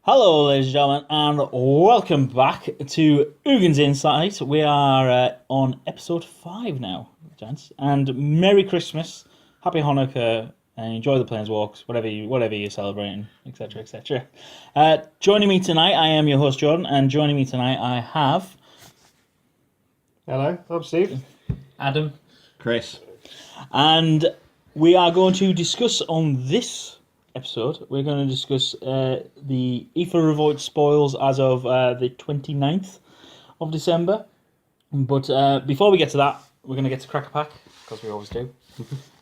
Hello, ladies and gentlemen, and welcome back to Ugins Insight. We are on episode 5 now, gents. And Merry Christmas, Happy Hanukkah, and enjoy the planeswalks, whatever you're celebrating, etc., etc. Joining me tonight, I am your host Jordan, and joining me tonight, I have. Hello, I'm Steve. Adam. Chris. And we are going to discuss on this episode, we're going to discuss the Aether Revolt Spoilers as of the 29th of December. But before we get to that, we're going to get to crack a pack, because we always do.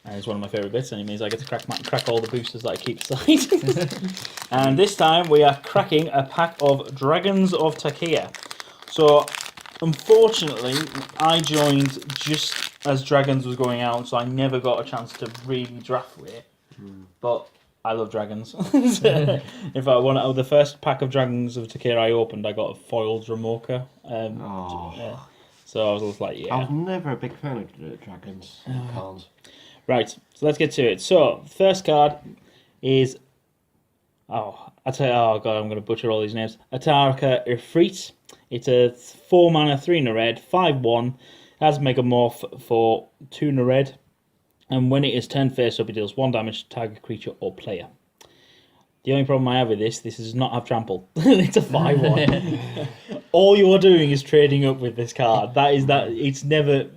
And it's one of my favourite bits, and it means I get to crack all the boosters that I keep aside. And this time we are cracking a pack of Dragons of Takia. So, unfortunately, I joined just as Dragons was going out, so I never got a chance to really draft with it. But I love dragons. In fact, the first pack of Dragons of Takia I opened, I got a foiled Ramoka. So I was just like, yeah. I was never a big fan of dragons. Cards. Right, so let's get to it. So, first card is... I'm going to butcher all these names. Aether Revolt. It's a 4 mana, 3 in a red, 5/1. Has Megamorph for 2 in a red. And when it is turned face up, it deals 1 damage to target creature or player. The only problem I have with this does not have trample. It's a 5/1. All you're doing is trading up with this card. It's never,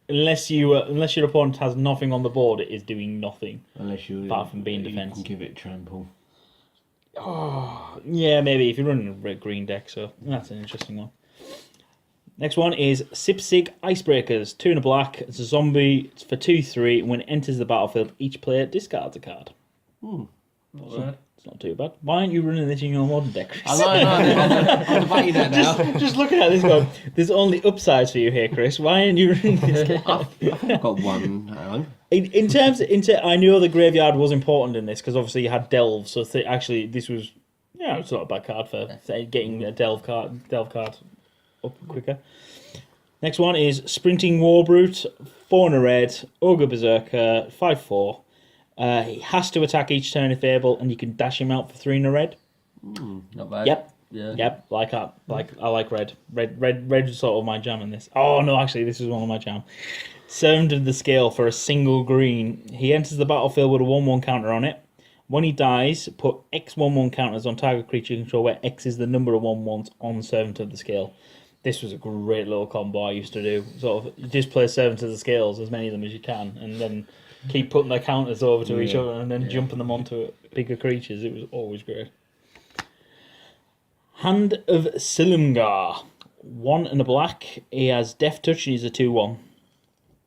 unless your opponent has nothing on the board, it is doing nothing. Unless you, apart from being defense. You can give it trample. Oh, yeah, maybe if you're running a red green deck. So that's an interesting one. Next one is Sipsig Icebreakers. 2 in a black. It's a zombie. It's for 2/3. When it enters the battlefield, each player discards a card. It's not too bad. Why aren't you running this in your modern deck, Chris? I'm debating that now. Just looking at this going, there's only upsides for you here, Chris. Why aren't you running this? I've got one. In terms, I knew the graveyard was important in this because obviously you had delve. So actually, this was it's not a bad card for getting a delve card up quicker. Next one is Sprinting Warbrute, 4 in a red, Ogre Berserker, 5/4. He has to attack each turn if able, and you can dash him out for 3 in a red. Not bad. Yep. Yeah. Yep. I like red. Red is sort of my jam in this. Oh no, actually, this is one of my jam. 7 to the scale for a single green. He enters the battlefield with a 1/1 counter on it. When he dies, put X 1/1 counters on target creature you control, where X is the number of 1/1s on 7 to the scale. This was a great little combo I used to do. Sort of just play 7 to the scales, as many of them as you can, and then keep putting their counters over to each other and then jumping them onto bigger creatures. It was always great. Hand of Silumgar. 1 in a black. He has Death Touch and he's a 2/1.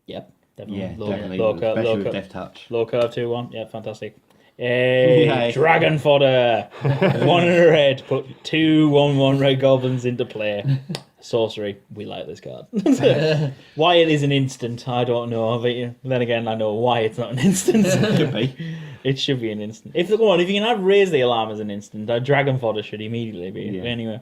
Yep, definitely. Yeah, definitely. Especially with Death Touch. Low curve 2/1. Yeah, fantastic. Hey, Dragon Fodder. 1 in a red. Put 2 1/1 red goblins into play. Sorcery. We like this card. Why it is an instant, I don't know. But then again, I know why it's not an instant. It should be. It should be an instant. If you can have Raise the Alarm as an instant, Dragon Fodder should immediately be. Yeah. Anyway.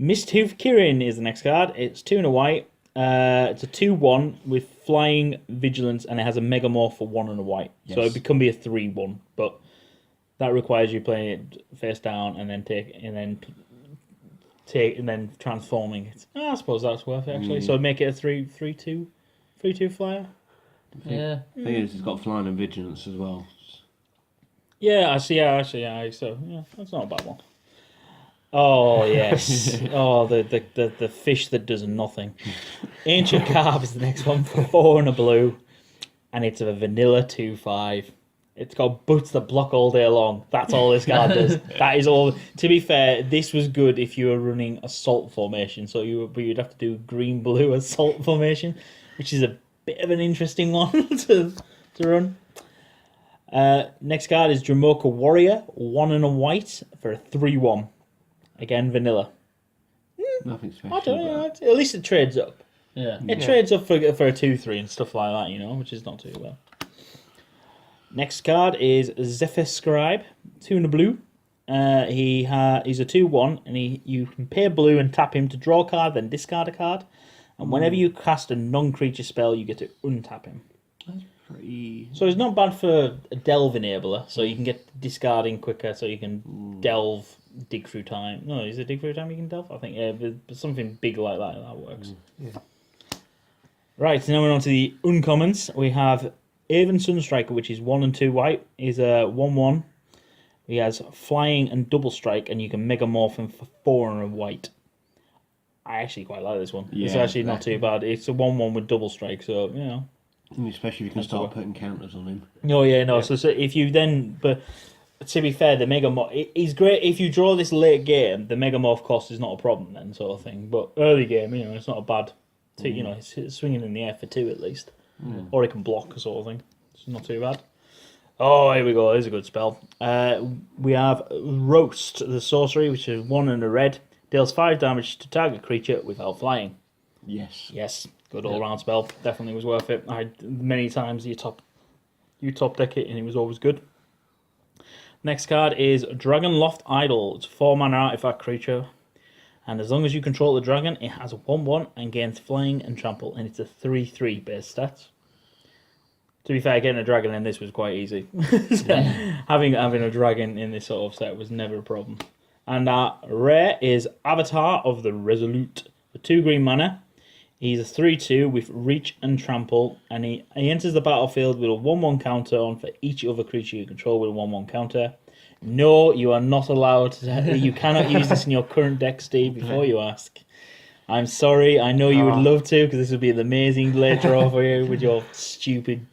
Misthoof Kirin is the next card. It's 2 in a white. It's a 2/1 with flying, vigilance, and it has a megamorph for 1 and a white. Yes. So it can be a 3/1, but that requires you playing it face down and then transforming it. I suppose that's worth it actually. So make it a 3/2 flyer. Yeah. The thing is, it's got flying and vigilance as well. Yeah, I see. So that's not a bad one. Oh yes. Oh, the fish that does nothing. Ancient Carp is the next one for 4 and a blue, and it's a vanilla 2/5. It's got boots that block all day long. That's all this card does. That is all. To be fair, this was good if you were running assault formation. So you'd have to do green-blue assault formation, which is a bit of an interesting one to run. Next card is Dramoka Warrior, 1 and a white for a 3/1. Again, vanilla. Nothing special. I don't know. At least it trades up. Yeah. It trades up for a 2/3 and stuff like that, which is not too bad. Next card is Zephyr Scribe, 2 and a blue. He's a 2/1, and you can pay blue and tap him to draw a card, then discard a card. And whenever you cast a non-creature spell, you get to untap him. That's pretty. So it's not bad for a delve enabler, so you can get discarding quicker, so you can delve, dig through time. No, is it dig through time you can delve? I think, yeah, but something big like that works. Yeah. Right, so now we're on to the uncommons. We have Aven Sunstriker, which is 1 and 2 white. He's a 1/1. He has flying and double strike, and you can megamorph him for 4 and a white. I actually quite like this one. It's Yeah, actually not too bad. It's a 1/1 with double strike, so, you know. Especially if you can That's start all. putting counters on him. Oh, yeah, no. So if you then... But to be fair, the megamorph... He's great if you draw this late game. The megamorph cost is not a problem then, sort of thing. But early game, you know, it's not a bad... You know, it's swinging in the air for 2 at least. Or it can block, sort of thing. It's not too bad. Oh, here we go. Here's a good spell. We have Roast, the sorcery, which is 1 and a red. Deals 5 damage to target creature without flying. Yes. Yes, good all-round spell. Definitely was worth it. Many times you top deck it, and it was always good. Next card is Dragon Loft Idol. It's a 4-mana artifact creature. And as long as you control the dragon, it has a 1/1 and gains flying and trample. And it's a 3/3 base stats. To be fair, getting a dragon in this was quite easy. Having a dragon in this sort of set was never a problem. And our rare is Avatar of the Resolute. For 2 green mana. He's a 3/2 with reach and trample. And he enters the battlefield with a 1/1 counter on for each other creature you control with a 1/1 counter. No, you are not allowed to. You cannot use this in your current deck, Steve, before you ask. I'm sorry. I know you would love to, because this would be an amazing late draw for you with your stupid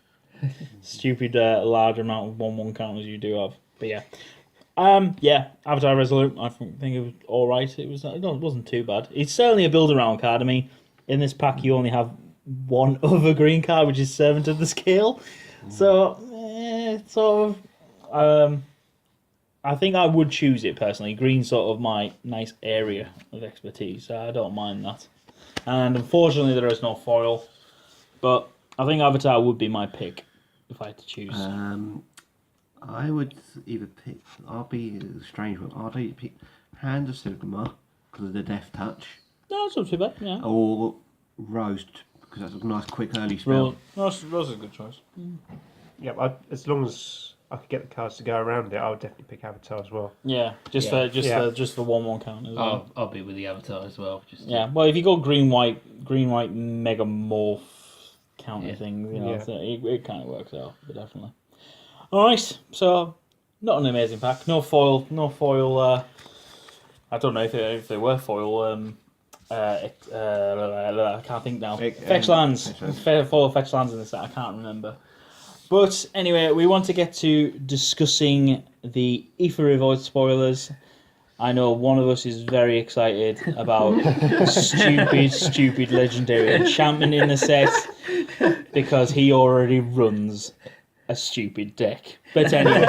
large amount of 1/1 counters you do have. But yeah. Avatar Resolute, I think it was alright. It wasn't too bad. It's certainly a build-around card. I mean, in this pack you only have one other green card, which is Servant of the Scale. So, sort of... I think I would choose it personally. Green's sort of my nice area of expertise, so I don't mind that. And unfortunately, there is no foil, but I think Avatar would be my pick if I had to choose. I would either pick. I'll be a strange one. I'd either pick Hand of Sigma because of the Death Touch, No, it's not too bad. Yeah. or Roast because that's a nice quick early spell. Rose is a good choice. Yeah, as long as I could get the cards to go around it, I would definitely pick Avatar as well. Yeah, just for 1/1 count as well. I'll be with the Avatar as well. Yeah, well, if you go green white mega morph counter thing, you know, so it kind of works out, but definitely. All right, so not an amazing pack. No foil. I don't know if there were foil. I can't think now. Fetch lands. Foil fetch lands in this set. I can't remember. But anyway, we want to get to discussing the Aether Revolt spoilers. I know one of us is very excited about stupid legendary enchantment in the set because he already runs a stupid deck. But anyway.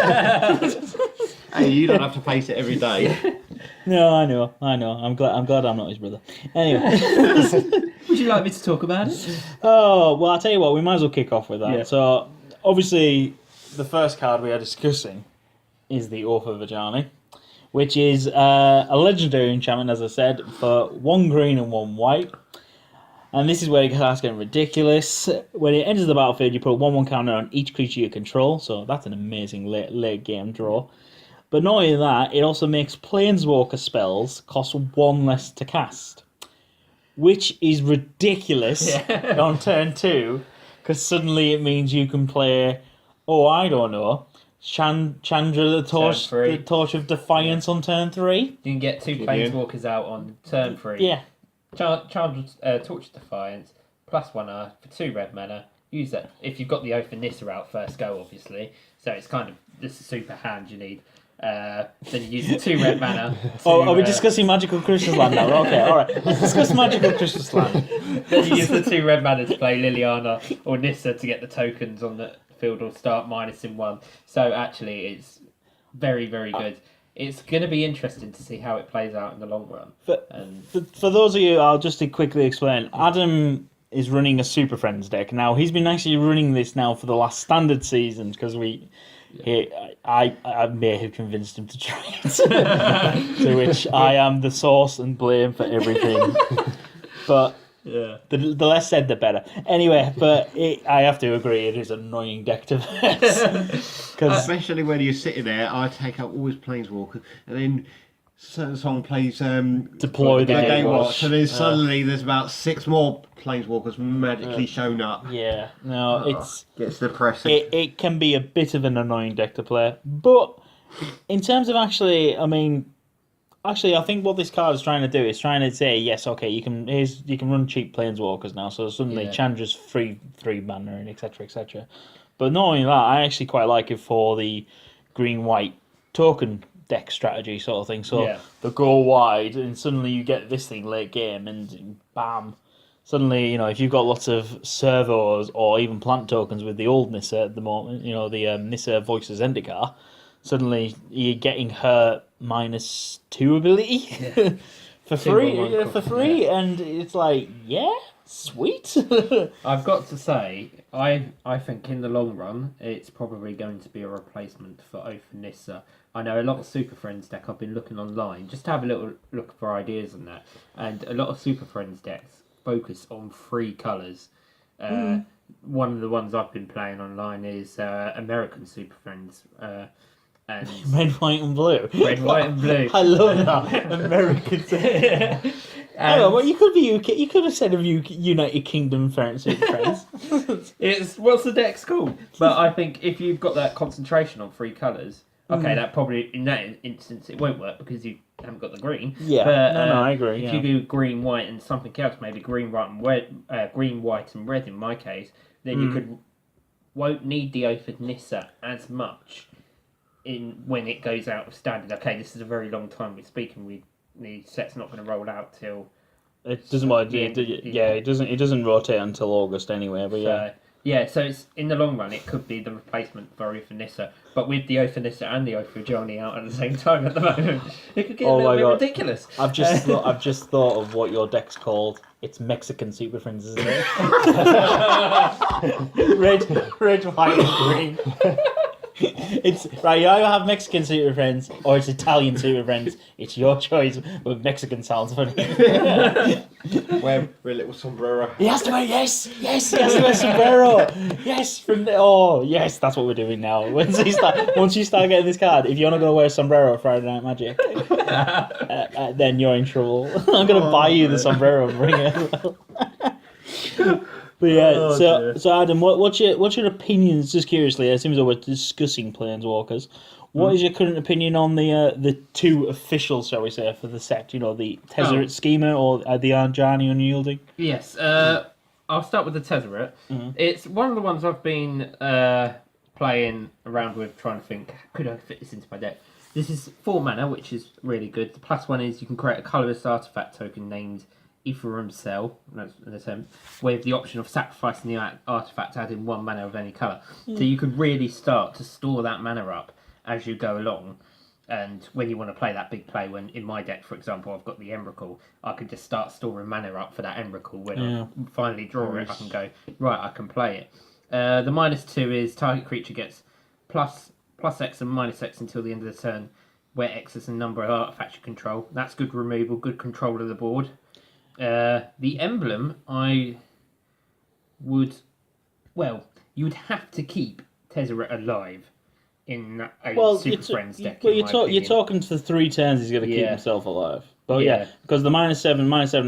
Hey, you don't have to face it every day. No, I know. I'm glad I'm not his brother. Anyway. Would you like me to talk about it? Oh, well, I'll tell you what, we might as well kick off with that. Yeah. So, obviously, the first card we are discussing is the Oath of Ajani, which is a legendary enchantment, as I said, for 1 green and 1 white. And this is where it starts getting ridiculous. When it enters the battlefield, you put a 1/1 counter on each creature you control, so that's an amazing late game draw. But not only that, it also makes Planeswalker spells cost 1 less to cast, which is ridiculous on turn 2, because suddenly it means you can play, I don't know, Chandra the Torch of Defiance on turn 3. You can get 2 Planeswalkers out on turn 3. Yeah. Chandra Torch of Defiance, +1 Earth for 2 red mana. Use that if you've got the Oath and Nissa out first go, obviously. So it's kind of this super hand you need. Then you use the 2 red mana. Are we discussing Magical Christmas Land now? Okay, alright. Let's discuss Magical Christmas Land. Then you use the 2 red mana to play Liliana or Nissa to get the tokens on the field or start -1. So actually, it's very, very good. It's going to be interesting to see how it plays out in the long run. For those of you, I'll just quickly explain. Adam is running a Superfriends deck. Now, he's been actually running this now for the last standard season because I may have convinced him to try it. To which I am the source and blame for everything. But Yeah. the less said, the better. Anyway, but I have to agree, it is an annoying deck to verse. Because Especially when you're sitting there, I take out all his planeswalkers, and then certain song plays Deploy the Gatewatch, and then Gatewatch. suddenly there's about 6 more planeswalkers magically shown up. yeah, no, it's Gets depressing. it can be a bit of an annoying deck to play. But in terms of actually, I think what this card is trying to do is trying to say, yes, okay, you can run cheap planeswalkers now, so suddenly Yeah. Chandra's free 3 mana and etc etc. But not only that, I actually quite like it for the green-white token deck strategy sort of thing. So Yeah. they go wide, and suddenly you get this thing late game, and bam. Suddenly, if you've got lots of servos or even plant tokens with the old Nissa at the moment, the Nissa Voices Zendikar, suddenly you're getting her -2 ability for free, 2/1 for free, and it's like, yeah, sweet. I've got to say, I think in the long run, it's probably going to be a replacement for Oath and Nissa. I know a lot of Super Friends deck, I've been looking online just to have a little look for ideas on that, and a lot of Super Friends decks focus on 3 colours. One of the ones I've been playing online is American Super Friends. And Red, white, and blue. Red, white, and blue. I love that. American. And Well, you could be UK. You could have said of United Kingdom Friends. it's what's the deck's called? But I think if you've got that concentration on 3 colours, okay, that probably in that instance it won't work because you haven't got the green. Yeah, but, no, I agree. If Yeah. you do green, white, and something else, maybe green, white, and red, green, white, and red in my case, then you won't need the Oath of Nissa as much when it goes out of standard. Okay, this is a very long time we're speaking. The set's not going to roll out till It doesn't matter. the end- It doesn't. It doesn't rotate until August anyway. But yeah. So it's in the long run, it could be the replacement for Oath of Nissa. But with the Oath of Nissa and the Oath of Johnny out at the same time at the moment, it could get a little bit ridiculous. I've just thought of what your deck's called. It's Mexican Super Friends, isn't it? red, white, and green. It's right. You either have Mexican Super Friends or it's Italian Super Friends. It's your choice. But Mexican sounds funny. Wear a little sombrero. He has to wear he has to wear a sombrero. Yes, yes, that's what we're doing now. Once you start getting this card, if you're not going to wear a sombrero at Friday Night Magic, then you're in trouble. I'm going to buy you the sombrero and bring it as well. But yeah, so Adam, what's your opinions? Just curiously, it seems like we're discussing Planeswalkers. What is your current opinion on the 2 officials, shall we say, for the set? The Tezzeret Schema or the Arjani Unyielding? Yes, I'll start with the Tezzeret. It's one of the ones I've been playing around with, trying to think, could I fit this into my deck? This is 4 mana, which is really good. The +1 is you can create a colourless artifact token named Aether Cell, with the option of sacrificing the artifact, adding 1 mana of any colour. So you could really start to store that mana up as you go along. And when you want to play that big play, when in my deck, for example, I've got the Emrakul, I could just start storing mana up for that Emrakul. When I finally draw it, I can go, right, I can play it. The -2 is target creature gets plus X and -X until the end of the turn, where X is the number of artifacts you control. That's good removal, good control of the board. The emblem, you would have to keep Tezzeret alive in a Super Friends deck. Well, you're talking for 3 turns. He's going to keep himself alive. But because the -7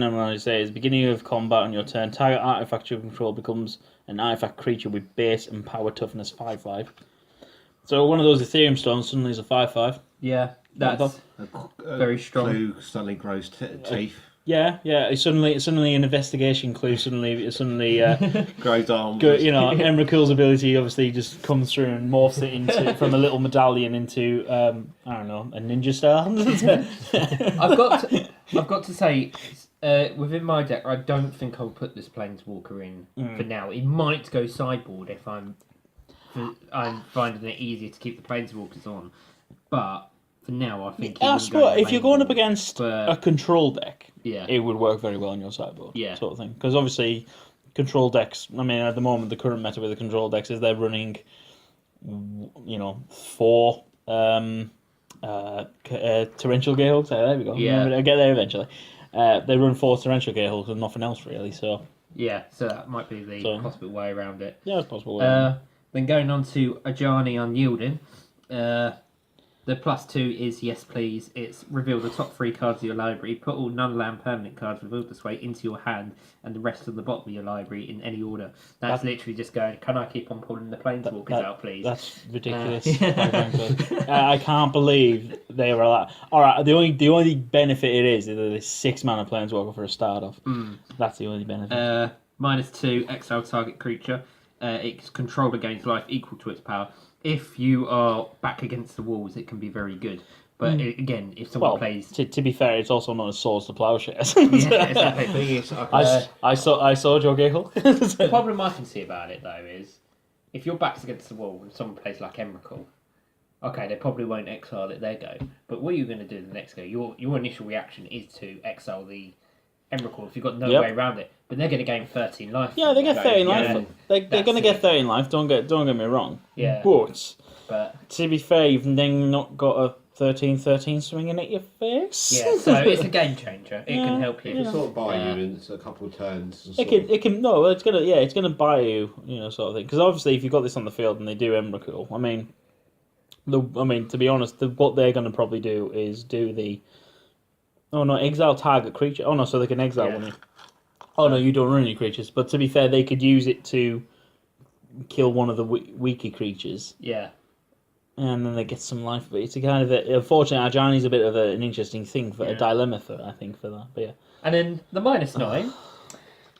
emblem, I say, is beginning of combat on your turn. Target artifact you control becomes an artifact creature with base and power toughness 5/5. So one of those Ethereum stones suddenly is a 5/5. Yeah, that's very strong. Clue suddenly grows teeth. Yeah. It's suddenly an investigation clue. Suddenly Grows arms. Emrakul's ability obviously just comes through and morphs it into from a little medallion into I don't know, a ninja star. I've got to say, within my deck, I don't think I'll put this Planeswalker in for now. It might go sideboard if I'm finding it easier to keep the Planeswalkers on, but for now, I think. If you're going up against a control deck, yeah, it would work very well on your sideboard. Yeah, sort of thing. Because obviously, control decks. I mean, at the moment, the current meta with the control decks is they're running 4 torrential gearhooks. There we go. Yeah. I'll get there eventually. They run 4 torrential gearhooks and nothing else really. So Yeah, so that might be the possible way around it. yeah, it's possible. Then going on to Ajani Unyielding. The +2 is yes please. It's reveal the top 3 cards of your library. Put all non-land permanent cards revealed this way into your hand and the rest on the bottom of your library in any order. That's literally just going, can I keep on pulling the planeswalkers out, please? That's ridiculous. Quite frankly. I can't believe they were like. All right, the only benefit it is that it's 6 mana planeswalker for a start off. That's the only benefit. -2 exile target creature. Its controller gains life equal to its power. If you are back against the walls, it can be very good. But again, if someone plays, to be fair, it's also known as swords to plowshares. yeah, exactly. Thing is, I saw Joe Giggle. The problem I can see about it though is, if your back's against the wall and someone plays like Emrakul, okay, they probably won't exile it their go. But what you're going to do the next go, your initial reaction is to exile the Emrakul if you've got no way around it. But they're going to gain 13 life. Yeah, they get 13 life. Yeah. They're going to get 13 life. Don't get me wrong. Yeah. But to be fair, you've then not got a 13/13 swinging at your face. Yeah, so it's a game changer. It can help you. It's sort of buy you in a couple of turns. It can no, it's gonna buy you, sort of thing. Because obviously, if you've got this on the field and they do Emrakul, to be honest, what they're gonna probably do is do the exile target creature. Oh no, so they can exile one. Oh no, you don't run any creatures. But to be fair, they could use it to kill one of the weaker creatures. Yeah. And then they get some life. But it's a kind of unfortunately, Ajani's a bit of an interesting thing a dilemma for that. But yeah. And then the -9,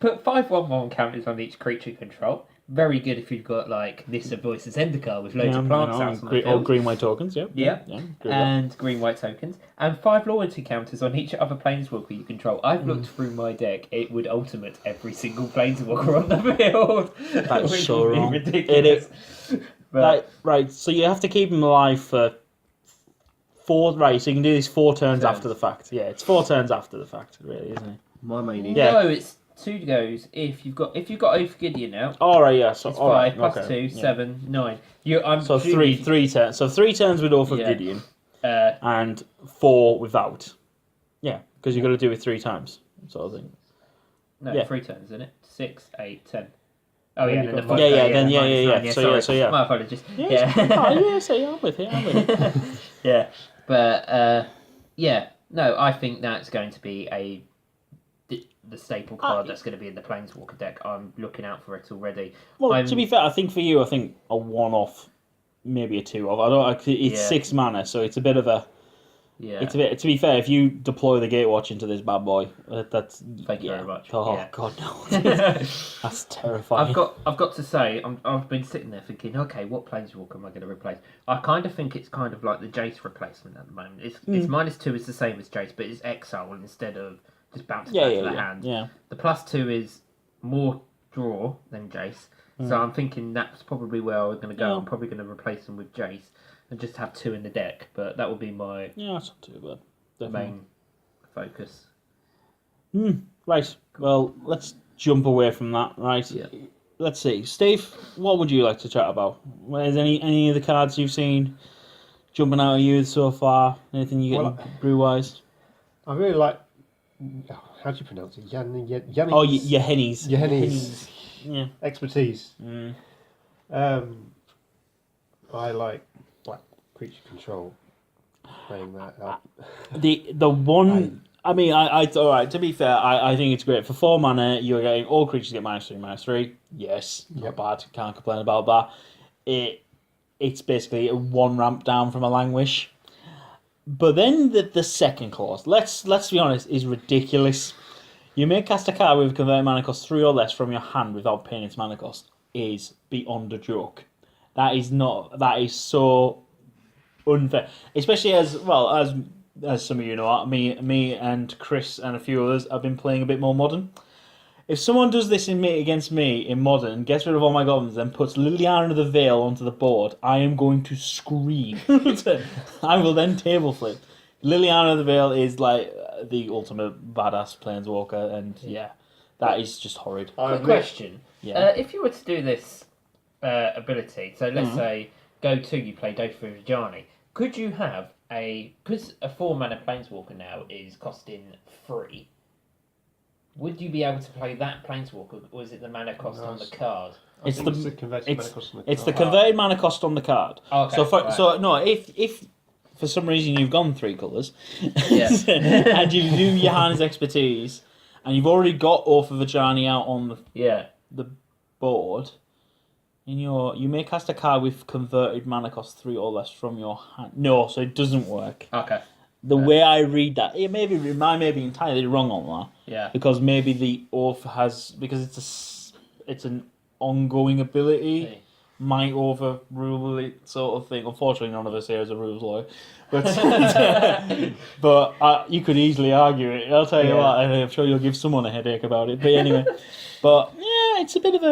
put 5/1/1 counters on each creature you control. Very good if you've got like Nissa Voices Zendikar with loads of plants out on the field. Or green-white tokens, yeah. And green-white tokens. And 5 loyalty counters on each other planeswalker you control. I've looked through my deck. It would ultimate every single planeswalker on the field. That's so wrong. Ridiculous. Right, so you have to keep them alive for 4... Right, so you can do this 4 turns after the fact. Yeah, it's 4 turns after the fact, really, isn't it? My main Yeah. No, it's 2 goes if you've got Oath Gideon out. All right, yeah. So It's all 5 right, plus okay, 2, yeah. 7, 9. So three turns. So 3 turns with Oath of Gideon, and 4 without. Yeah, because you've got to do it 3 times, sort of thing. No, 3 turns, isn't it? 6, 8, 10. Oh yeah, Yeah. So yeah. My apologies. So I'm with it. Yeah, but no, I think that's going to be the staple card that's going to be in the Planeswalker deck. I'm looking out for it already. Well, to be fair, I think for you, a 1-off, maybe a 2-off. It's 6 mana, so it's a bit of a. Yeah. It's a bit. To be fair, if you deploy the Gatewatch into this bad boy, that's. Thank you very much. Oh Yeah. God, no! That's terrifying. I've got to say, I've been sitting there thinking, okay, what Planeswalker am I going to replace? I kind of think it's kind of like the Jace replacement at the moment. It's -2 is the same as Jace, but it's exile instead of just bouncing back to the hand. Yeah. The +2 is more draw than Jace, so I'm thinking that's probably where I'm going to go. Yeah. I'm probably going to replace them with Jace and just have 2 in the deck, but that will be my That's not too bad. Definitely. main focus. Right. Well, let's jump away from that. Right. Yeah. Let's see, Steve. What would you like to chat about? Is any of the cards you've seen jumping out at you so far? Anything you get brew wise? I really like. How do you pronounce it? Yanni's. Oh, your hennies. Yanni's. Yeah. Expertise. I like black creature control. Playing that. The one. I mean, I all right. To be fair, I think it's great for 4 mana. You're getting all creatures get -3/-3. Yes, not bad. Can't complain about that. It's basically a 1 ramp down from a Languish. But then the second clause, let's be honest, is ridiculous. You may cast a card with a convert mana cost 3 or less from your hand without paying its mana cost. Is beyond a joke. That is so unfair, especially as some of you know, me and Chris and a few others have been playing a bit more modern. If someone does this against me in modern, gets rid of all my goblins, then puts Liliana of the Veil onto the board, I am going to scream. I will then table flip. Liliana of the Veil is like the ultimate badass planeswalker, and that is just horrid. Quick question. Yeah. If you were to do this ability, so let's say Go 2, you play Dothraki Vijani. Could you have because a 4-mana Planeswalker now is costing 3, would you be able to play that Planeswalker, or is it the mana cost on the card? It's the converted mana cost on the card. It's the converted mana cost on the card. Okay, So no, if for some reason you've gone 3 colours, Yeah. and you do your hand's expertise, and you've already got Aether Vijani out on the board, you may cast a card with converted mana cost 3 or less from your hand. No, so it doesn't work. Okay. The way I read that, I may be entirely wrong on that. Yeah. Because maybe the Aether because it's an ongoing ability. Might overrule it, sort of thing. Unfortunately, none of us here is a rules lawyer, but you could easily argue it. I'll tell you what, and I'm sure you'll give someone a headache about it. But anyway, it's a bit of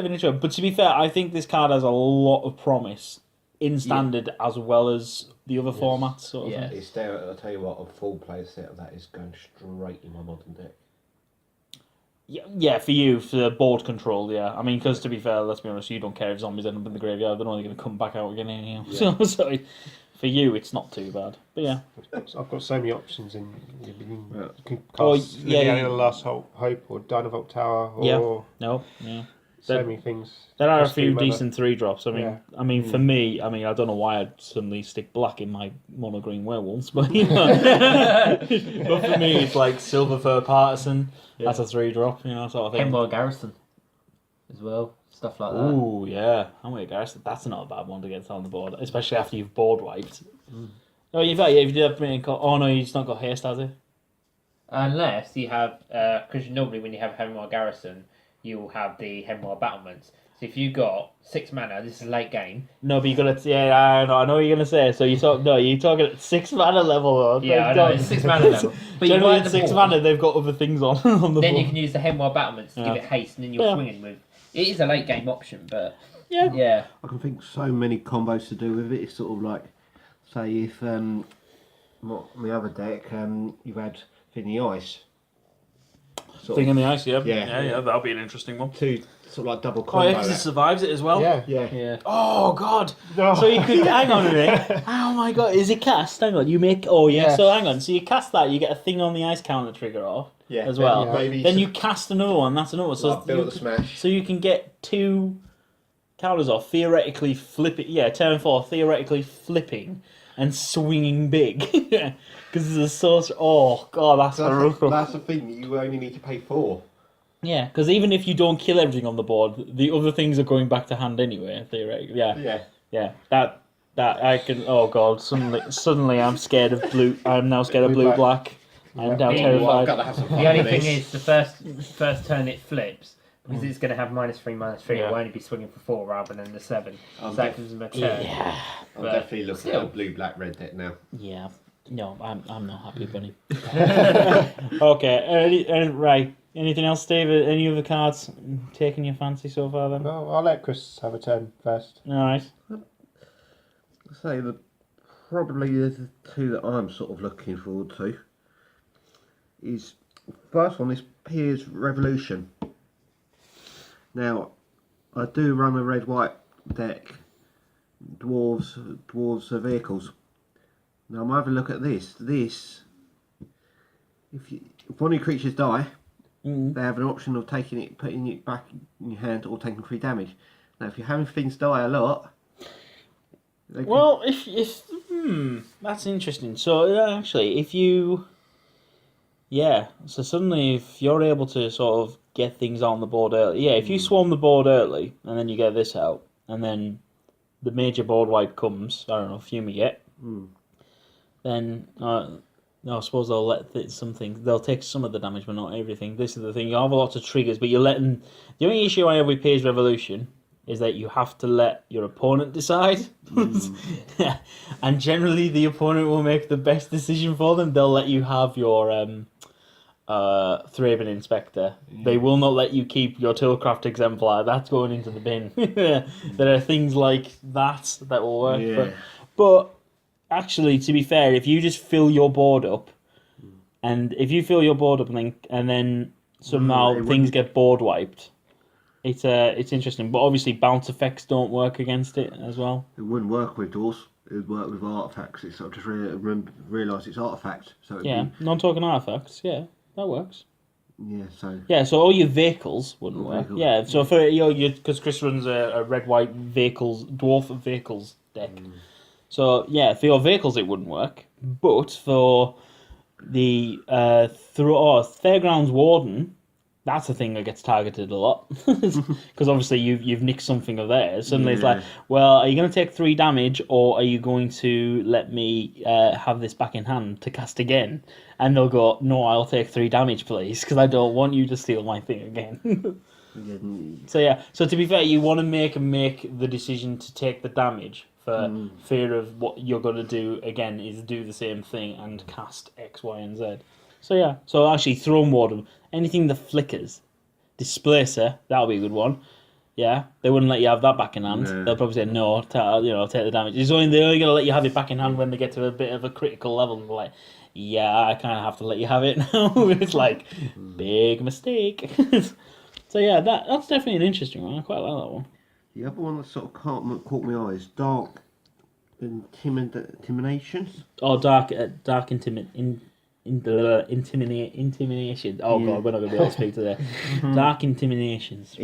an issue. But to be fair, I think this card has a lot of promise in standard as well as the other formats. Sort of thing. It's there. I'll tell you what, a full play set of that is going straight in my modern deck. Yeah, for you, for the board control, yeah. I mean, because to be fair, let's be honest, you don't care if zombies end up in the graveyard. They're only going to come back out again anyhow. Yeah. So for you, it's not too bad. But yeah. I've got so many options in. You can cast The Last Hope or Dynavolt Tower or many things. There are a few decent 3-drops. I mean, for me, I don't know why I'd suddenly stick black in my mono green werewolves, but but for me, it's like Silver Fur Partisan. That's a 3-drop, sort of thing. Hemwell Garrison as well, stuff like that. Ooh, yeah. Hemwell Garrison, that's not a bad one to get on the board, especially after you've board wiped. Oh, if you did have no, he's not got haste, has he? Unless you have, because normally when you have Hemwell Garrison, you'll have the Hemwell Battlements. So if you got 6 mana, this is late game. No, but you got to. Yeah, I know what you're gonna say. So you're talking at 6 mana level. Though. Yeah, I know, it's 6 mana level. But generally at 6 mana, they've got other things on the board. Then you can use the Hemwell Battlements to give it haste, and then you're swinging with. It is a late game option, but yeah. I can think so many combos to do with it. It's sort of like, say, if my other deck, you had Thing in the Ice. Thing in the Ice, yeah, that'll be an interesting one. 2 sort of like double combo. Oh, yeah, because it survives it as well. Yeah. Oh God! No. So you could hang on a minute. Oh my God! Is it cast? Hang on, you make. Oh yeah. So hang on. So you cast that, you get a Thing on the Ice counter trigger off. As well. Then you cast another one. That's another one. So build a smash. So you can get 2 counters off. Theoretically flipping. Yeah, turn 4. Theoretically flipping and swinging big. Because there's a source. Oh God, that's horrible. That's the thing. You only need to pay 4. Yeah, because even if you don't kill everything on the board, the other things are going back to hand anyway. Theoretically, yeah. That I can. Oh God, suddenly I'm scared of blue. I'm now scared of blue black. I'm now terrified. The only thing is the first turn it flips. Because it's going to have -3/-3, it will only be swinging for 4 rather than the 7. So that gives them a turn. Yeah. I'm definitely looking at a blue, black, red deck now. Yeah. No, I'm not happy, Bunny. Okay, right. Anything else, Steve? Any other cards taking your fancy so far then? No, I'll let Chris have a turn first. Alright. I'd say probably the 2 that I'm sort of looking forward to is, first one is Piers Revolution. Now, I do run a red-white deck, dwarves are vehicles. Now I'm having a look at this. If one of your creatures die, they have an option of taking it, putting it back in your hand, or taking 3 damage. Now, if you're having things die a lot, well, if that's interesting. So actually, if you, so suddenly if you're able to sort of get things on the board early, if you swarm the board early and then you get this out, and then the major board wipe comes, I don't know, fumigate. Then I suppose they'll let they'll take some of the damage, but not everything. This is the thing, you have a lot of triggers, but you're letting. The only issue I have with Piers Revolution is that you have to let your opponent decide. And generally the opponent will make the best decision for them. They'll let you have your Thraben Inspector. They will not let you keep your Toolcraft Exemplar. That's going into the bin. There are things like that will work. But actually, to be fair, if you just fill your board up, and then somehow things get board wiped, it's interesting, but obviously bounce effects don't work against it as well. It wouldn't work with doors. It would work with artifacts. It's sort of just realise it's artifacts. So I'm talking artifacts. Yeah, that works. Yeah, so... Yeah, so all your vehicles wouldn't work. Vehicles. Yeah, so for because Chris runs a red-white vehicles, dwarf vehicles deck. So, yeah, for your vehicles it wouldn't work. But for the Fairgrounds Warden, that's a thing that gets targeted a lot. Because obviously you've nicked something of theirs. Suddenly it's like, well, are you going to take 3 damage, or are you going to let me have this back in hand to cast again? And they'll go, no, I'll take 3 damage, please, because I don't want you to steal my thing again. So to be fair, you want to make the decision to take the damage for fear of what you're going to do again is do the same thing and cast X, Y, and Z. So actually, Throne Warden, anything that flickers, Displacer, that'll be a good one. Yeah, they wouldn't let you have that back in hand. No. They'll probably say no, take the damage. They're only going to let you have it back in hand when they get to a bit of a critical level. And they're like, yeah, I kind of have to let you have it now. It's like, big mistake. So yeah, that's definitely an interesting one. I quite like that one. The other one that sort of caught my eye is Dark Intimidation. Oh, Dark Intimidation. Oh god, we're not going to be able to speak today. Dark Intimidations.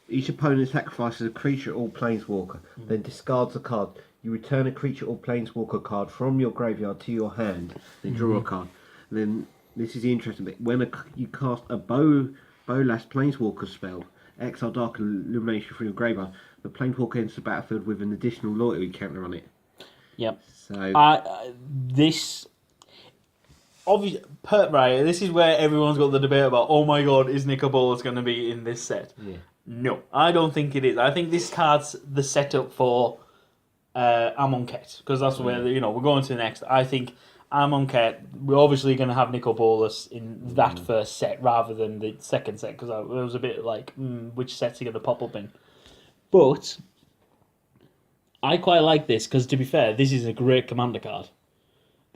Each opponent sacrifices a creature or planeswalker, then discards a card. You return a creature or planeswalker card from your graveyard to your hand, then draw a card. Then this is the interesting bit. When you cast a Bolas Planeswalker spell, exile Dark Illumination from your graveyard, the planeswalker enters the battlefield with an additional loyalty counter on it. Yep. So this. Obviously, right, this is where everyone's got the debate about, oh my god, is Nicol Bolas going to be in this set? Yeah. No, I don't think it is. I think this card's the setup for Amonkhet, because that's where we're going to next. I think Amonkhet, we're obviously going to have Nicol Bolas in that first set rather than the second set, because it was a bit like, which set's he going to pop up in? But I quite like this, because to be fair, this is a great commander card.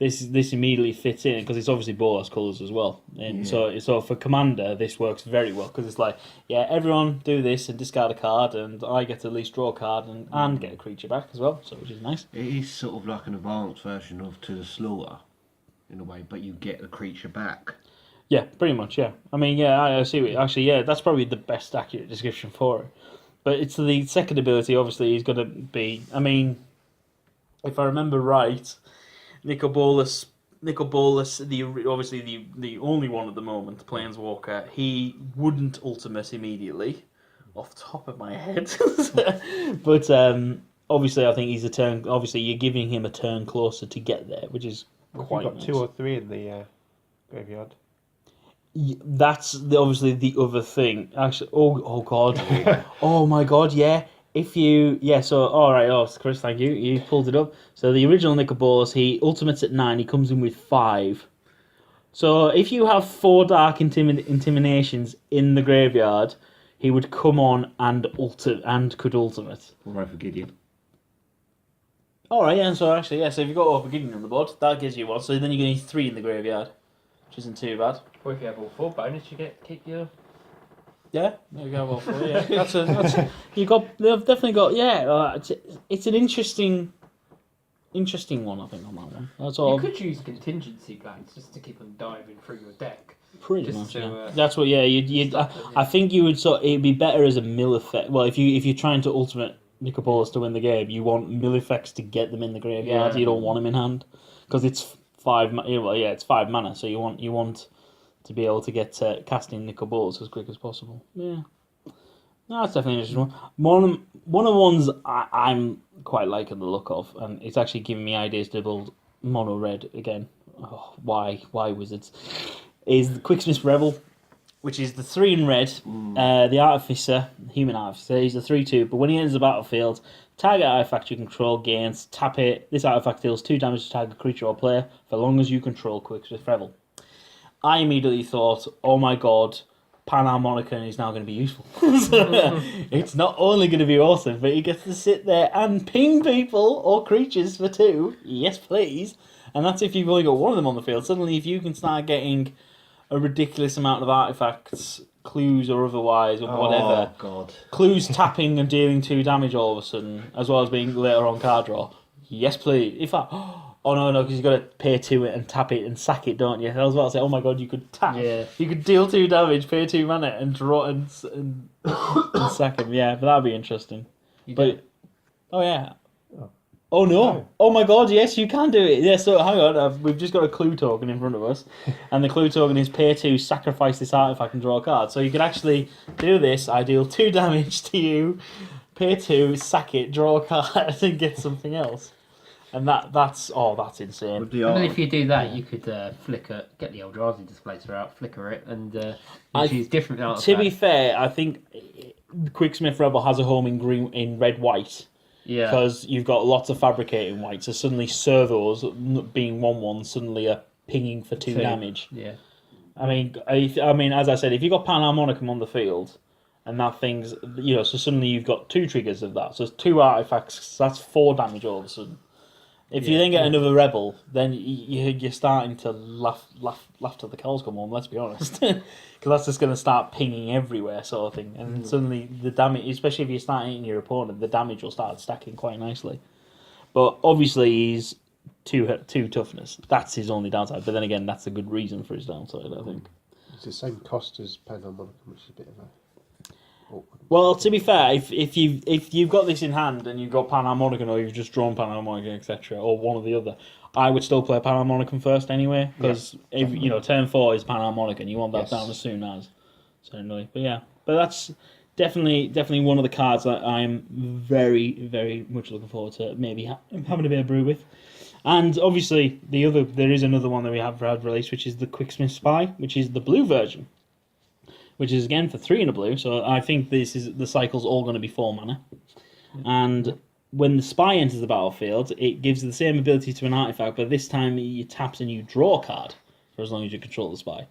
This immediately fits in because it's obviously Bolas colours as well, and so for Commander this works very well because it's like, yeah, everyone do this and discard a card, and I get to at least draw a card and get a creature back as well, so which is nice. It is sort of like an advanced version of To the Slaughter, in a way, but you get the creature back. Yeah, pretty much. Yeah, I mean, yeah, I see what actually, yeah, that's probably the best accurate description for it. But it's the second ability. Obviously, he's going to be. I mean, if I remember right. Nicol Bolas, obviously the only one at the moment, Planeswalker, he wouldn't ultimate immediately, off the top of my head. But obviously I think he's a turn. Obviously you're giving him a turn closer to get there, which is quite got nice. 2 or 3 in the graveyard. That's obviously the other thing. Actually, oh god, oh my god, yeah. Chris, thank you. You pulled it up. So the original Nicol Bolas, he ultimates at 9. He comes in with 5. So if you have 4 Dark Intimidations in the graveyard, he would come on and could ultimate. All right for Gideon. All right, yeah. So actually, yeah. So if you've got Over Gideon on the board, that gives you 1. So then you're going to need 3 in the graveyard, which isn't too bad. Or if you have all 4 bonus, you keep your. Yeah, there you go. Well, yeah, that's they've definitely got. Yeah, it's an interesting one. I think on that one. That's all. You could use contingency plans just to keep on diving through your deck. Pretty much. Yeah. That's what. Yeah, I think you would it'd be better as a mill effect. Well, if you're trying to ultimate Nicol Bolas to win the game, you want mill effects to get them in the graveyard. You don't want them in hand because it's 5. Well, yeah, it's 5 mana, so you want to be able to get casting Nicol Bolas as quick as possible. Yeah. No, that's definitely an interesting one. One of the ones I'm quite liking the look of, and it's actually giving me ideas to build mono red again. Oh, why Wizards? Is the Quicksmith Revel, which is the 3 in red. The Artificer, Human Artificer, he's a 3/2, but when he enters the battlefield, target artifact you control gains, tap it. This artifact deals 2 damage to target creature or player for as long as you control Quicksmith Revel. I immediately thought, oh my god, Panharmonicon is now going to be useful. It's not only going to be awesome, but he gets to sit there and ping people or creatures for 2. Yes, please. And that's if you've only got 1 of them on the field. Suddenly, if you can start getting a ridiculous amount of artifacts clues or otherwise or whatever. Oh God! Clues tapping and dealing 2 damage all of a sudden, as well as being later on card draw. Yes, please. In fact, oh no, because you got to pay 2 it and tap it and sack it, don't you? I was about to say, oh my God, you could tap. Yeah. You could deal 2 damage, pay 2 mana, and draw and sack him. Yeah, but that'd be interesting. Oh yeah. Oh no! Oh my God! Yes, you can do it. Yeah. So hang on, we've just got a clue token in front of us, and the clue token is pay 2, sacrifice this artifact, and draw a card. So you could actually do this. I deal 2 damage to you, pay 2, sack it, draw a card, and get something else. And that's insane. With the And then art, if you do that, you could flicker, get the Eldrazi Displacer out, flicker it, and choose different artifacts. To be fair, I think Quicksmith Rebel has a home in red white. Yeah. Because you've got lots of fabricating white, so suddenly servos being 1/1 suddenly are pinging for 2 damage. Yeah. I mean, as I said, if you've got Panharmonicum on the field, and that thing's, so suddenly you've got 2 triggers of that. So it's 2 artifacts, that's 4 damage all of a sudden. If you then get another rebel, then you're starting to laugh till the cows come home. Let's be honest, because that's just going to start pinging everywhere, sort of thing. And suddenly the damage, especially if you start hitting your opponent, the damage will start stacking quite nicely. But obviously he's 2 toughness. That's his only downside. But then again, that's a good reason for his downside, I think. It's the same cost as Panharmonicum, which is a bit of a. Well, to be fair, if you've got this in hand and you've got Panharmonicum or you've just drawn Panharmonicum, etc., or one or the other, I would still play Panharmonicum first anyway, because turn 4 is Panharmonicum, you want that down as soon as. Certainly, but that's definitely one of the cards that I'm very, very much looking forward to maybe having a bit of brew with. And obviously, there is another one that we have had released, which is the Quicksmith Spy, which is the blue version. Which is again for 3 and a blue, so I think the cycle's all going to be 4 mana. And when the spy enters the battlefield, it gives the same ability to an artifact, but this time you taps and you draw a card for as long as you control the spy.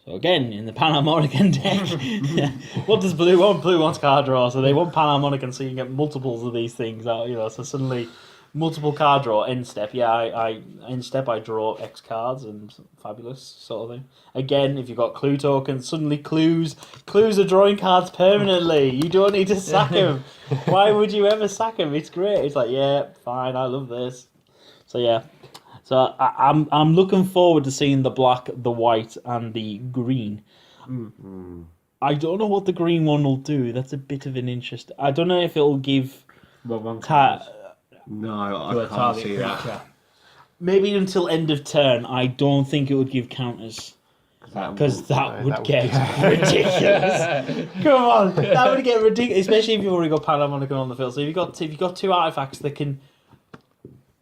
So again, in the Panharmonicum deck, what does blue want? Blue wants card draw, so they want Panharmonicum so you can get multiples of these things out. So suddenly multiple card draw, end step. I end step I draw X cards and fabulous sort of thing. Again, if you've got clue tokens, suddenly clues are drawing cards permanently. You don't need to sack them. Why would you ever sack them? It's great. It's like, yeah, fine, I love this. So yeah. So I'm looking forward to seeing the black, the white, and the green. Mm-hmm. I don't know what the green one will do. That's a bit of an interest. I don't know if it'll give No, I can't see that. Maybe until end of turn. I don't think it would give counters. Because that would get ridiculous. Come on, that would get ridiculous. Especially if you've already got Panharmonicum on the field. So if you've got 2 artifacts that can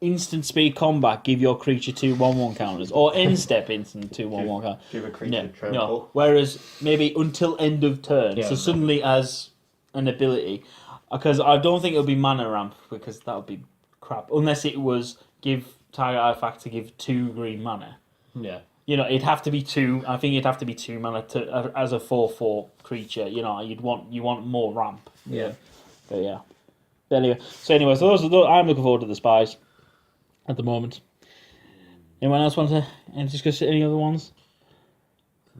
instant speed combat give your creature 2/1/1 counters, or end step instant 2/1/1 counters. Give a creature trample. No. Whereas maybe until end of turn. So suddenly as an ability, because I don't think it'll be mana ramp, because that would be crap. Unless it was give target artifact to give 2 green mana. Yeah. It'd have to be 2. I think it'd have to be 2 mana as a 4/4 creature. You want more ramp. Yeah. But yeah. But anyway, so I'm looking forward to the spies at the moment. Anyone else want to discuss any other ones?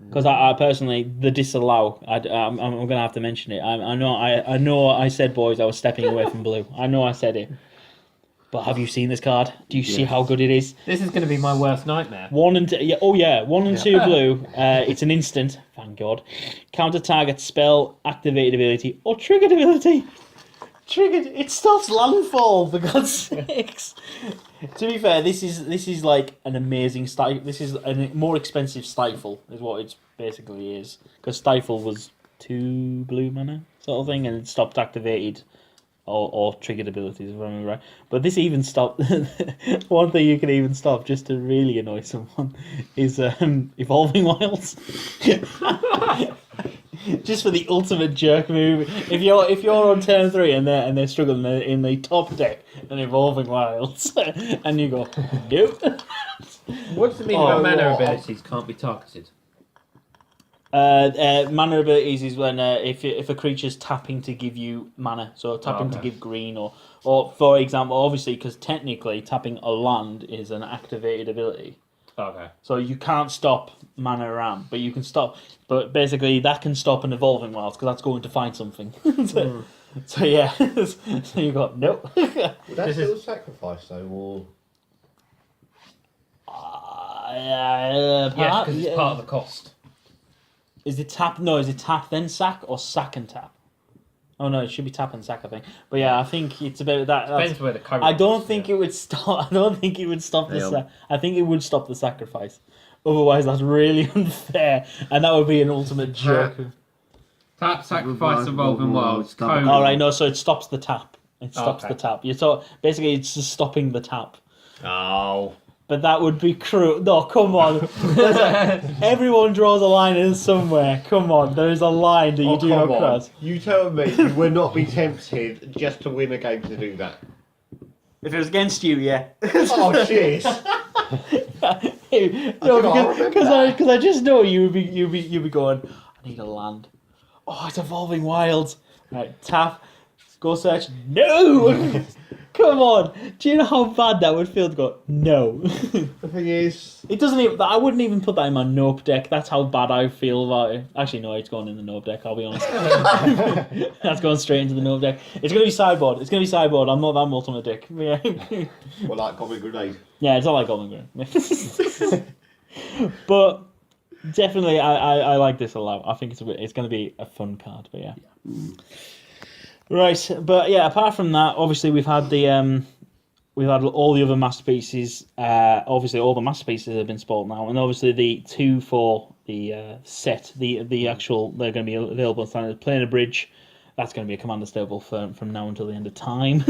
Because I personally, the disallow, I'm going to have to mention it. I know I said, boys, I was stepping away from blue. I know I said it. But have you seen this card? Do you see how good it is? This is going to be my worst nightmare. 1 and 2, 1 and 2 blue. It's an instant, thank God. Counter target spell, activated ability, or triggered ability. Triggered. It stops landfall, for God's sakes. To be fair, this is like an amazing stifle. This is a more expensive stifle, is what it basically is. Because stifle was 2 blue mana sort of thing, and it stopped activated or triggered abilities, if I remember right. But this even stopped. One thing you can even stop just to really annoy someone is evolving wilds. Just for the ultimate jerk move. If you're on turn 3 and they're struggling in the top deck and evolving wilds, and you go, nope. What does it mean about mana abilities can't be targeted? Mana abilities is when if a creature's tapping to give you mana, so tapping to give green, or for example, obviously because technically tapping a land is an activated ability. Okay. So you can't stop Mana Ram, but you can stop. But basically, that can stop an Evolving Wilds because that's going to find something. So yeah, so you got nope. Would that still sacrifice though, or? Yes, because it's part of the cost. Is it tap? No, is it tap then sack or sack and tap? Oh no, it should be tap and sack, I think. But yeah, I think it's about that. Depends where the current. I don't think it would stop. I don't think it would stop the. I think it would stop the sacrifice. Otherwise, that's really unfair, and that would be an ultimate joke. Tap, sacrifice, Evolving Wilds. All right, no, so it stops the tap. It stops the tap. Basically, it's just stopping the tap. Oh. But that would be cruel. No, come on. Everyone draws a line in somewhere. Come on, there is a line that you do not cross. You tell me you would not be tempted just to win a game to do that. If it was against you, yeah. Oh, jeez. No, because I just know you'd be going, I need a land. Oh, it's Evolving Wilds. Right, tap, go search. No! Come on. Do you know how bad that would feel to go, no? The thing is... It doesn't even... I wouldn't even put that in my nope deck. That's how bad I feel about it. Actually, no, it's going in the nope deck, I'll be honest. That's going straight into the nope deck. It's going to be sideboard. I'm not that ultimate dick. Yeah. Well, like Goblin Grenade. Yeah, it's not like Goblin Grenade. But definitely, I like this a lot. I think it's going to be a fun card, but yeah. Right, but yeah, apart from that, obviously we've had all the other masterpieces. Obviously, all the masterpieces have been spoiled now, and obviously the 2 for the set, the actual, they're going to be available in standard. Planar Bridge, that's going to be a commander stable from now until the end of time.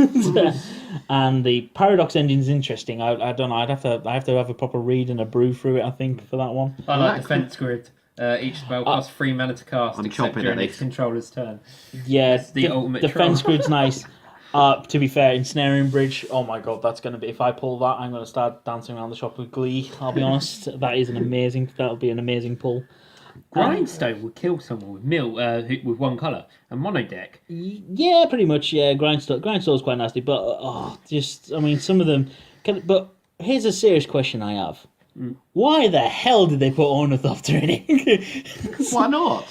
And the Paradox engine is interesting. I don't know. I have to have a proper read and a brew through it, I think, for that one. I like Defense Grid. Each spell costs 3 mana to cast, except during its controller's turn. Yeah, it's the ultimate Defense troll. Grid's nice. To be fair, Ensnaring Bridge, oh my god, that's going to be... If I pull that, I'm going to start dancing around the shop with glee, I'll be honest. That'll be an amazing pull. Grindstone would kill someone with one colour. A mono deck. Yeah, pretty much, yeah. Grindstone's quite nasty, but some of them... But here's a serious question I have. Why the hell did they put Ornithopter in it? Why not?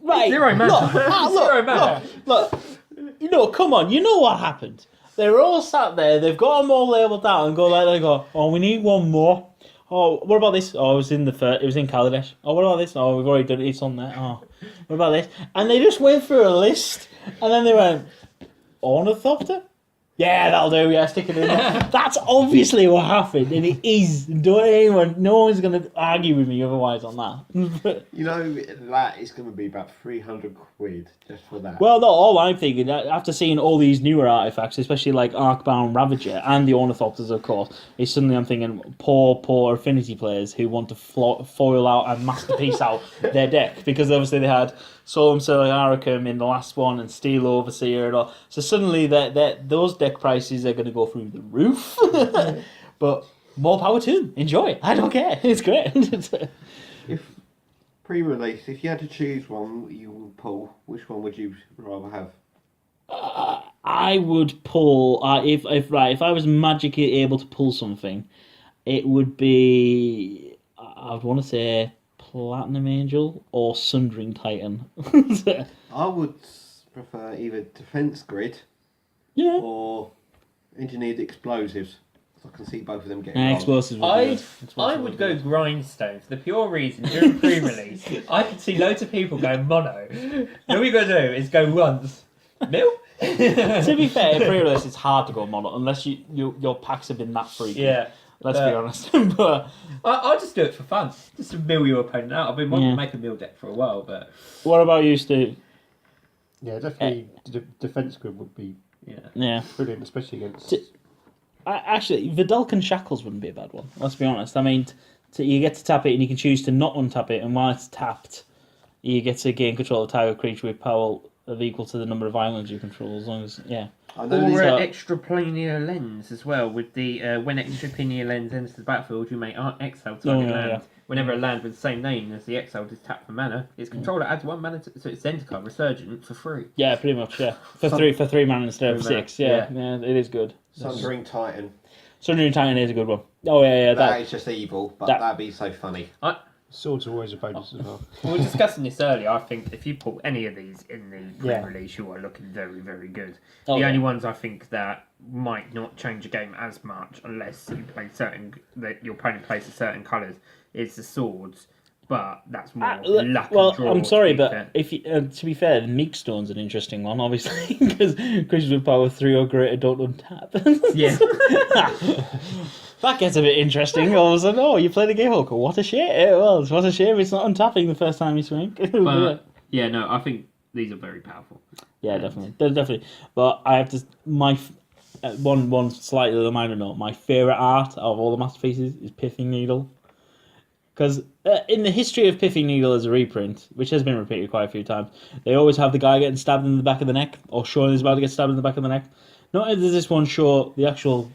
Right. Zero mana. Look, come on. You know what happened. They were all sat there. They've got them all labelled out and they go, oh, we need one more. Oh, what about this? Oh, it was in Kaladesh. Oh, what about this? Oh, we've already done it. It's on there. Oh, what about this? And they just went through a list, and then they went, Ornithopter? Yeah, that'll do. Yeah, stick it in there. That's obviously what happened, and it is. No one's going to argue with me otherwise on that. You know, that is going to be about 300 quid just for that. Well, no, all I'm thinking, after seeing all these newer artifacts, especially like Arcbound Ravager and the Ornithopters, of course, is suddenly I'm thinking poor Affinity players who want to foil out and masterpiece out their deck, because obviously they had Solum Celiaricum in the last one and Steel Overseer and all. So suddenly those deck prices are going to go through the roof. But more power to them. Enjoy. I don't care. It's great. If pre-release, if you had to choose one that you would pull, which one would you rather have? I would pull if I was magically able to pull something, it would be, I would want to say Platinum Angel or Sundering Titan. I would prefer either Defense Grid or Engineered Explosives. I can see both of them getting explosives. I would go Grindstone for the pure reason during pre-release I could see loads of people going mono. All you got to do is go once. Mill? To be fair, in pre-release it's hard to go mono unless your packs have been that freaky. Yeah. Let's be honest. But I'll just do it for fun. Just to mill your opponent out. I've been wanting to make a mill deck for a while, but... What about you, Stu? Yeah, definitely Defense Grid would be brilliant, especially against... Actually, Vidalcan Shackles wouldn't be a bad one. Let's be honest. I mean, you get to tap it and you can choose to not untap it, and while it's tapped, you get to gain control of a target creature with power of equal to the number of islands you control, as long as, Or extraplanar lens as well, with the when extraplanar lens enters the battlefield, you may exile target land. Yeah. Whenever a land with the same name as the exiled is tapped for mana, its controller adds 1 mana to its center card, Resurgent, for free. Yeah, pretty much, yeah. For three mana instead of 6, yeah, it is good. Sundering Titan. Sundering Titan is a good one. Oh yeah, that is just evil, but that'd be so funny. Swords are always a bonus as well. We were discussing this earlier. I think if you put any of these in the pre-release, you are looking very, very good. The only ones I think that might not change the game as much unless you play that your opponent plays certain colours is the swords. But that's more luck and draw. I'm sorry, but if you, to be fair, the Meek Stone's an interesting one, obviously, because creatures with power 3 or greater don't untap. Yeah. That gets a bit interesting. All of a sudden, you play the game, what a shame. What a shame it's not untapping the first time you swing. But, no, I think these are very powerful. Yeah, definitely. But I have to, one slightly minor note, my favourite art of all the masterpieces is Pithing Needle. Because in the history of Pithing Needle as a reprint, which has been repeated quite a few times, they always have the guy getting stabbed in the back of the neck, or showing he's about to get stabbed in the back of the neck. Not only does this one show the actual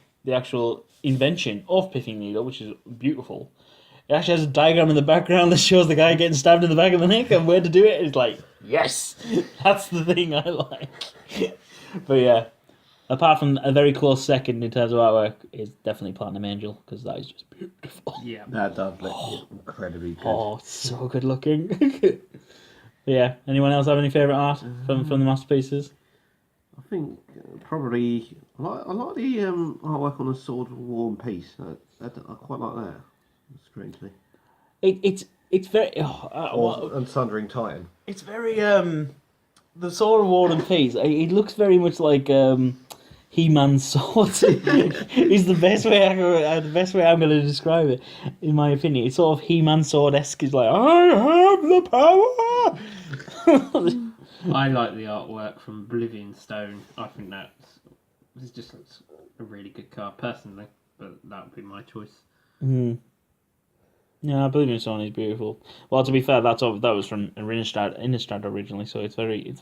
invention of Pithing Needle, which is beautiful, it actually has a diagram in the background that shows the guy getting stabbed in the back of the neck and where to do it. It's like, yes, that's the thing I like. But yeah. Apart from a very close second in terms of artwork, is definitely Platinum Angel, because that is just beautiful. Yeah. That does look incredibly good. Oh, it's so good looking. Yeah, anyone else have any favourite art from the masterpieces? I think probably I like the artwork on the Sword of War and Peace. I quite like that, strangely. It's very... and Sundering Titan. It's very... the Sword of War and Peace, it looks very much like... He-Man's sword is the best way I'm going to describe it, in my opinion. It's sort of He-Man sword-esque. It's like, I have the power. I like the artwork from Oblivion Stone. I think this just looks a really good card personally, but that would be my choice. Yeah, Oblivion Stone is beautiful. Well, to be fair, that was from Innistrad originally, so it's very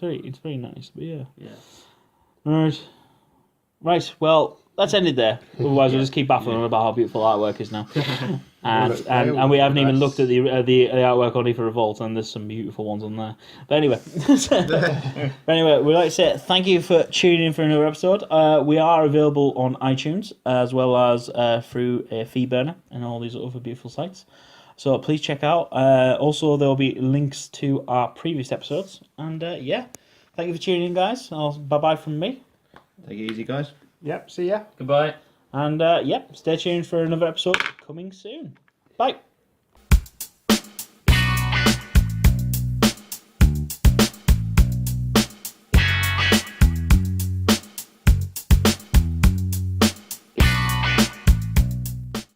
nice. But yeah. Right, well, let's end it there. Otherwise, we'll just keep baffling on about how beautiful artwork is now. And we haven't even looked at the artwork on Aether Revolt, and there's some beautiful ones on there. But anyway, we'd like to say thank you for tuning in for another episode. We are available on iTunes, as well as through Feedburner and all these other beautiful sites. So please check out. Also, there will be links to our previous episodes. And thank you for tuning in, guys. Bye-bye from me. Take it easy, guys. Yep, see ya. Goodbye. And stay tuned for another episode coming soon. Bye.